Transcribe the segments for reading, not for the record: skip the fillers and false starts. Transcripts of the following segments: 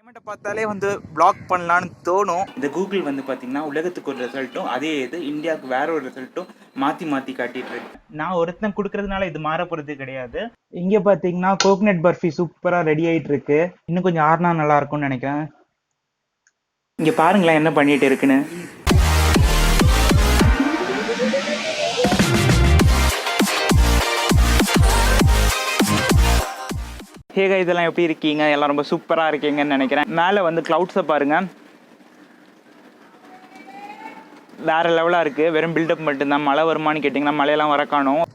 கிளைமேட்டை பார்த்தாலே பிளாக் பண்ணலான்னு தோணும். இந்த கூகுள் பார்த்தீங்கன்னா உலகத்துக்கு ஒரு ரிசல்ட்டும் அதே இது இந்தியாவுக்கு வேற ஒரு ரிசல்ட்டும் மாற்றி மாற்றி காட்டிட்டு இருக்கு. நான் ஒருத்தன் கொடுக்கறதுனால இது மாற போகிறது கிடையாது. இங்கே பார்த்தீங்கன்னா கோகனட் பர்ஃபி சூப்பராக ரெடி ஆகிட்டு இருக்கு. இன்னும் கொஞ்சம் ஆறுனா நல்லா இருக்கும்னு நினைக்கிறேன். இங்கே பாருங்களேன் என்ன பண்ணிட்டு இருக்குன்னு. ஹேகா இதெல்லாம் எப்படி இருக்கீங்க? எல்லாம் ரொம்ப சூப்பராக இருக்கீங்கன்னு நினைக்கிறேன். மேலே க்ளவுட்ஸை பாருங்கள், வேறு லெவலாக இருக்குது. வெறும் பில்டப் மட்டும்தான். மழை வருமானு கேட்டிங்கன்னா மழையெல்லாம் வர காணும்.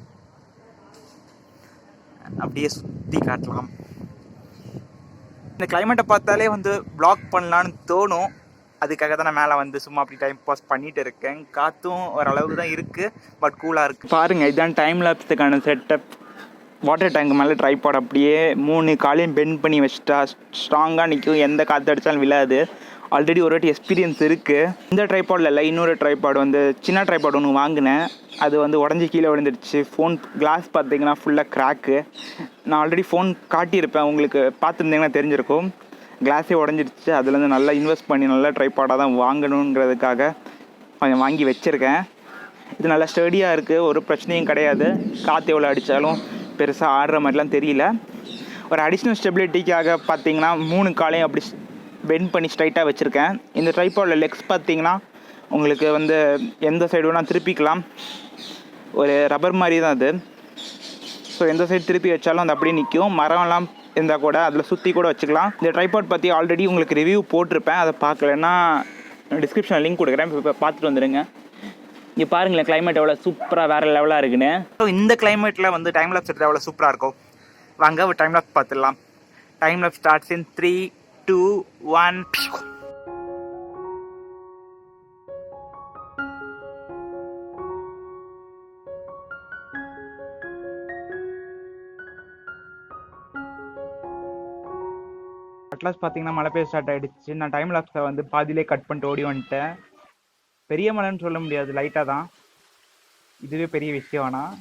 அப்படியே சுற்றி காட்டலாம். இந்த கிளைமேட்டை பார்த்தாலே பிளாக் பண்ணலான்னு தோணும். அதுக்காக தான் நான் மேலே சும்மா அப்படி டைம் பாஸ் பண்ணிட்டு இருக்கேன். காற்றும் ஓரளவுக்கு தான் இருக்குது, பட் கூலாக இருக்குது. பாருங்கள், இதுதான் டைம் லேப்ஸுக்கான செட்டப். வாட்டர் டேங்க் மேலே ட்ரைபாட் அப்படியே 3 காலையும் பெண்ட் பண்ணி வச்சுட்டா ஸ்ட்ராங்காக நிற்கும். எந்த காற்று அடித்தாலும் விழாது. ஆல்ரெடி ஒரு வாட்டி எக்ஸ்பீரியன்ஸ் இருக்குது. இந்த ட்ரைபாடில் இல்லை, இன்னொரு ட்ரைபாடு சின்ன ட்ரைபாட் ஒன்று வாங்கினேன். அது உடஞ்சி கீழே விழுந்துடுச்சு. ஃபோன் கிளாஸ் பார்த்தீங்கன்னா ஃபுல்லாக கிராக்கு. நான் ஆல்ரெடி ஃபோன் காட்டியிருப்பேன், உங்களுக்கு பார்த்துருந்தீங்கன்னா தெரிஞ்சிருக்கும். கிளாஸே உடஞ்சிடுச்சு. அதுலேருந்து நல்லா இன்வெஸ்ட் பண்ணி நல்லா ட்ரைபாடாக தான் வாங்கணுங்கிறதுக்காக கொஞ்சம் வாங்கி வச்சுருக்கேன். இது நல்லா ஸ்டடியாக இருக்குது, ஒரு பிரச்சனையும் கிடையாது. காற்று எவ்வளோ அடித்தாலும் பெருசாக ஆடுற மாதிரிலாம் தெரியல. ஒரு அடிஷ்னல் ஸ்டெபிலிட்டிக்காக பார்த்தீங்கன்னா 3 காலையும் அப்படி பெண்ட் பண்ணி ஸ்ட்ரைட்டாக வச்சுருக்கேன். இந்த ட்ரைபாடில் லெக்ஸ் பார்த்தீங்கன்னா உங்களுக்கு எந்த சைடு வேணால் திருப்பிக்கலாம். ஒரு ரப்பர் மாதிரி தான் அது. ஸோ எந்த சைடு திருப்பி வச்சாலும் அது அப்படியே நிற்கும். மரம்லாம் இருந்தால் கூட அதில் சுற்றி கூட வச்சுக்கலாம். இந்த ட்ரைபாட் பற்றி ஆல்ரெடி உங்களுக்கு ரிவ்யூ போட்டிருப்பேன். அதை பார்க்கலன்னா டிஸ்கிரிப்ஷனில் லிங்க் கொடுக்குறேன், இப்போ பார்த்துட்டு வந்துடுங்க. இங்கே பாருங்களேன் கிளைமேட் எவ்வளோ சூப்பராக வேறு லெவலாக இருக்குன்னு. ஸோ இந்த கிளைமேட்டில் டைம் லேப்ஸ் எடுத்தால் எவ்வளோ சூப்பராக இருக்கும். வாங்க ஒரு டைம் லேப்ஸ் பார்த்துடலாம். டைம் லேப்ஸ் ஸ்டார்ட்ஸ் இன் 3, 2, 1. அட்லாஸ் பார்த்தீங்கன்னா மழை பெய்ய ஸ்டார்ட் ஆகிடுச்சு. நான் டைம் லேப்ஸை பாதியிலே கட் பண்ணிட்டு ஓடி வந்துட்டேன். பெரிய மழைன்னு சொல்ல முடியாது, லைட்டாக தான். இதுவே பெரிய விஷயம். ஆனால்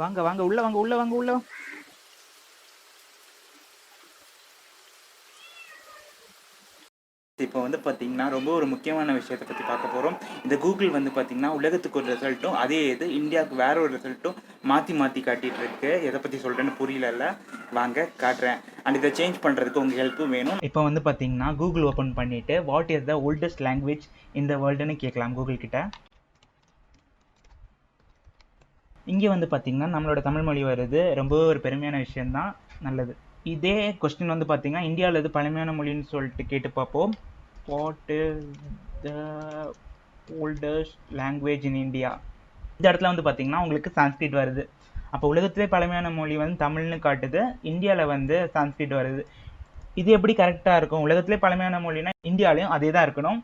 வாங்க வாங்க உள்ள வாங்க உள்ள வாங்க உள்ள. இப்போ பார்த்தீங்கன்னா ரொம்ப ஒரு முக்கியமான விஷயத்தை பற்றி பார்க்க போகிறோம். இந்த கூகுள் பார்த்தீங்கன்னா உலகத்துக்கு ஒரு ரிசல்ட்டும் அதே இது இந்தியாவுக்கு வேற ஒரு ரிசல்ட்டும் மாற்றி மாற்றி காட்டிகிட்டு இருக்கு. எதை பற்றி சொல்கிறேன்னு புரியல, வாங்க காட்டுறேன். அண்ட் இதை சேஞ்ச் பண்ணுறதுக்கு உங்கள் ஹெல்ப்பும் வேணும். இப்போ பார்த்தீங்கன்னா கூகுள் ஓப்பன் பண்ணிவிட்டு what is the oldest language இந்த வேர்ல்டுன்னு கேட்கலாம் கூகுள் கிட்ட. இங்கே பார்த்தீங்கன்னா நம்மளோட தமிழ் மொழி வருது. ரொம்ப ஒரு பெருமையான விஷயந்தான், நல்லது. இதே கொஸ்டின் பார்த்தீங்கன்னா இந்தியாவில் இது பழமையான மொழின்னு சொல்லிட்டு கேட்டு பார்ப்போம். What is the oldest language in India. இந்த இடத்துல பார்த்தீங்கன்னா உங்களுக்கு சான்ஸ்கிரிட் வருது. அப்போ உலகத்திலே பழமையான மொழி தமிழ்னு காட்டுது, இந்தியாவில் சான்ஸ்கிரிட் வருது. இது எப்படி கரெக்டாக இருக்கும்? உலகத்திலே பழமையான மொழினா இந்தியாவிலையும் அதே தான் இருக்கணும்.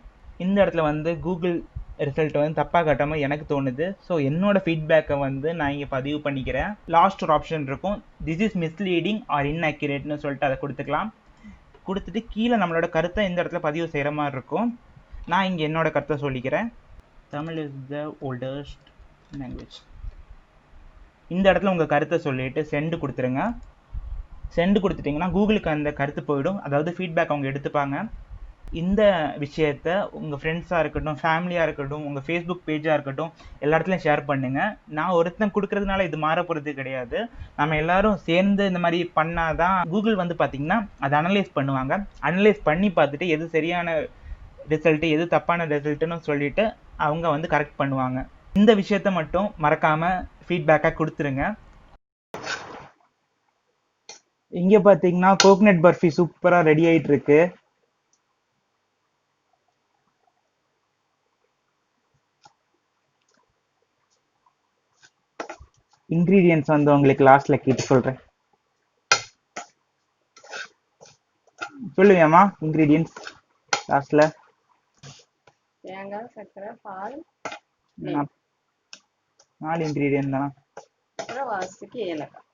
இந்த இடத்துல கூகுள் ரிசல்ட் தப்பாக காட்டாமல் எனக்கு தோணுது. ஸோ என்னோட ஃபீட்பேக்கை நான் இங்கே பதிவு பண்ணிக்கிறேன். லாஸ்ட் ஒரு ஆப்ஷன் இருக்கும், திஸ் இஸ் மிஸ்லீடிங் ஆர் இன்அக்யூரேட்னு சொல்லிட்டு அதை கொடுத்துக்கலாம். கொடுத்துட்டு கீழே நம்மளோட கருத்தை இந்த இடத்துல பதிவு செய்கிற மாதிரி இருக்கும். நான் இங்கே என்னோட கருத்தை சொல்லிக்கிறேன். Tamil is the oldest language. இந்த இடத்துல உங்கள் கருத்தை சொல்லிவிட்டு சென்டு கொடுத்துருங்க. சென்டு கொடுத்துட்டிங்கன்னா கூகுளுக்கு அந்த கருத்து போயிடும், அதாவது ஃபீட்பேக் அவங்க எடுத்துப்பாங்க. இந்த விஷயத்த உங்கள் ஃப்ரெண்ட்ஸாக இருக்கட்டும், ஃபேமிலியாக இருக்கட்டும், உங்கள் ஃபேஸ்புக் பேஜாக இருக்கட்டும், எல்லா இடத்துலையும் ஷேர் பண்ணுங்கள். நான் ஒருத்தன் கொடுக்கறதுனால இது மாற போகிறது கிடையாது. நம்ம எல்லாரும் சேர்ந்து இந்த மாதிரி பண்ணால் தான் கூகுள் பார்த்தீங்கன்னா அதை அனலைஸ் பண்ணுவாங்க. அனலைஸ் பண்ணி பார்த்துட்டு எது சரியான ரிசல்ட்டு எது தப்பான ரிசல்ட்டுன்னு சொல்லிட்டு அவங்க கரெக்ட் பண்ணுவாங்க. இந்த விஷயத்த மட்டும் மறக்காமல் ஃபீட்பேக்காக கொடுத்துருங்க. இங்கே பார்த்தீங்கன்னா கோகனட் பர்ஃபி சூப்பராக ரெடி ஆகிட்டு இருக்கு. இன்கிரீடியன்ஸ் உங்களுக்கு லாஸ்ட்ல கேட்டு சொல்றேன். சொல்லுவேம்மா இன்கிரீடியன்ஸ் லாஸ்ட்ல. தேங்காய், சர்க்கரை, பால், 4 இன்கிரீடியன்ட் தானா? வாசத்துக்கு ஏலக்காய்.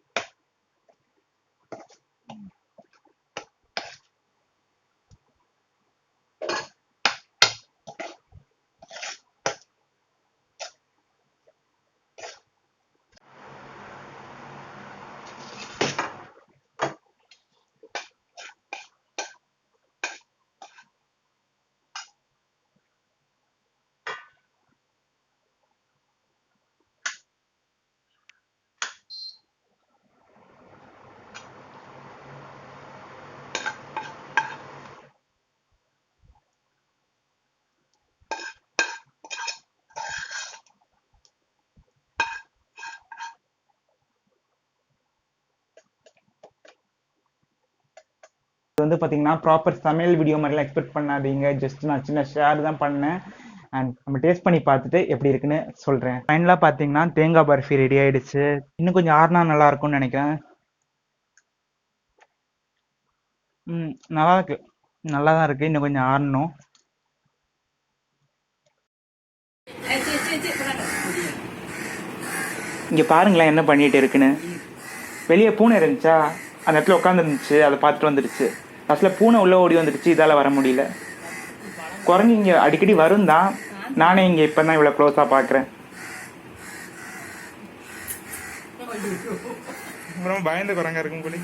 வந்து பார்த்தீங்கன்னா ப்ராப்பர் சமையல் வீடியோ மாதிரிலாம் எக்ஸ்பெக்ட் பண்ணாதீங்க. ஜஸ்ட் நான் சின்ன ஷேர் தான் பண்ணேன். அண்ட் நம்ம டேஸ்ட் பண்ணி பார்த்துட்டு எப்படி இருக்குன்னு சொல்கிறேன். ஃபைனலாக பார்த்தீங்கன்னா தேங்காய் பர்ஃபி ரெடி ஆயிடுச்சு. இன்னும் கொஞ்சம் ஆறுனா நல்லா இருக்கும்னு நினைக்கிறேன். நல்லா இருக்கு, நல்லா தான் இருக்கு. இன்னும் கொஞ்சம் ஆறணும். இங்கே பாருங்களேன் என்ன பண்ணிட்டு இருக்குன்னு. வெளியே பூனை இருந்துச்சா, அந்த இடத்துல உட்காந்துருந்துச்சு, அதை பார்த்துட்டு வந்துடுச்சு. லாஸ்ட்டில் பூனை உள்ளே ஓடி வந்துடுச்சு, இதால் வர முடியல. குரங்கு இங்கே அடிக்கடி வரும் தான், நானே இங்கே இப்போ தான் இவ்வளோ க்ளோஸாக பார்க்குறேன். ரொம்ப பயந்த குரங்கா இருக்கும் போல.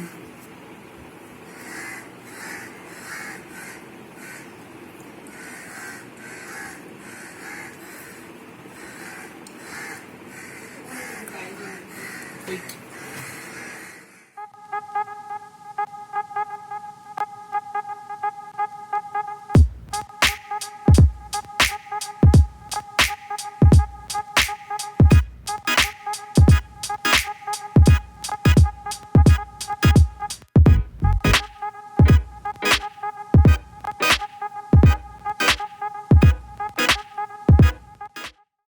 Wait.